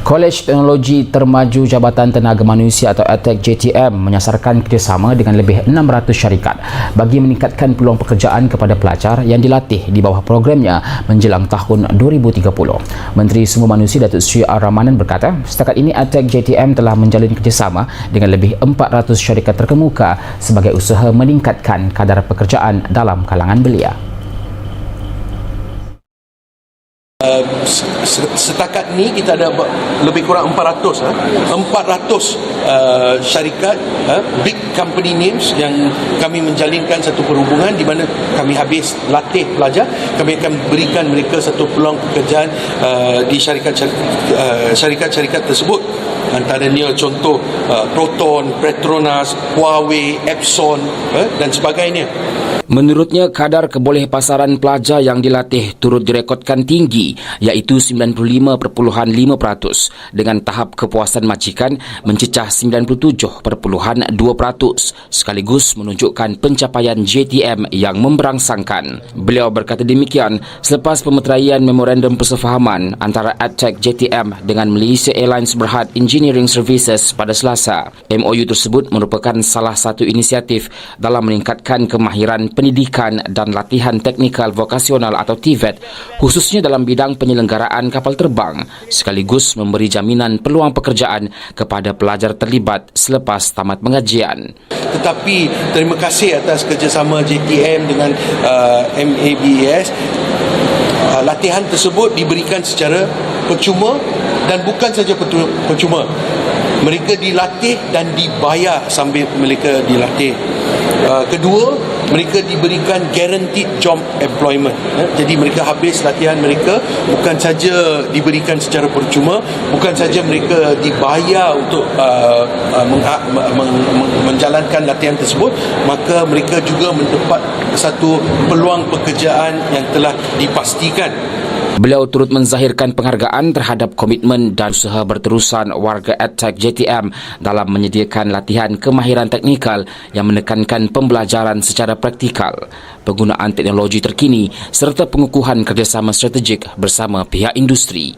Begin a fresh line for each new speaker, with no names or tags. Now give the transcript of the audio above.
Kolej Teknologi Termaju Jabatan Tenaga Manusia atau EdTech JTM menyasarkan kerjasama dengan lebih 600 syarikat bagi meningkatkan peluang pekerjaan kepada pelajar yang dilatih di bawah programnya menjelang tahun 2030. Menteri Sumber Manusia Datuk Seri R. Ramanan berkata, setakat ini EdTech JTM telah menjalin kerjasama dengan lebih 400 syarikat terkemuka sebagai usaha meningkatkan kadar pekerjaan dalam kalangan belia.
Setakat ni kita ada lebih kurang 400 syarikat, big company names yang kami menjalinkan satu perhubungan di mana kami habis latih pelajar, kami akan berikan mereka satu peluang pekerjaan di syarikat-syarikat tersebut. Antaranya contoh Proton, Petronas, Huawei, Epson dan sebagainya.
Menurutnya, kadar kebolehpasaran pelajar yang dilatih turut direkodkan tinggi iaitu 95.5% dengan tahap kepuasan majikan mencecah 97.2% sekaligus menunjukkan pencapaian JTM yang memberangsangkan. Beliau berkata demikian selepas pemeteraian memorandum persefahaman antara EdTech JTM dengan Malaysia Airlines Berhad Engineering Services pada Selasa. MOU tersebut merupakan salah satu inisiatif dalam meningkatkan kemahiran pendidikan dan latihan teknikal vokasional atau TVET khususnya dalam bidang penyelenggaraan kapal terbang sekaligus memberi jaminan peluang pekerjaan kepada pelajar terlibat selepas tamat pengajian.
Tetapi terima kasih atas kerjasama JTM dengan MABES. Latihan tersebut diberikan secara percuma dan bukan saja percuma. Mereka dilatih dan dibayar sambil mereka dilatih. Kedua, mereka diberikan guaranteed job employment. Jadi mereka habis latihan mereka bukan saja diberikan secara percuma, bukan saja mereka dibayar untuk menjalankan latihan tersebut, maka mereka juga mendapat satu peluang pekerjaan yang telah dipastikan.
Beliau turut menzahirkan penghargaan terhadap komitmen dan usaha berterusan warga EdTech JTM dalam menyediakan latihan kemahiran teknikal yang menekankan pembelajaran secara praktikal, penggunaan teknologi terkini serta pengukuhan kerjasama strategik bersama pihak industri.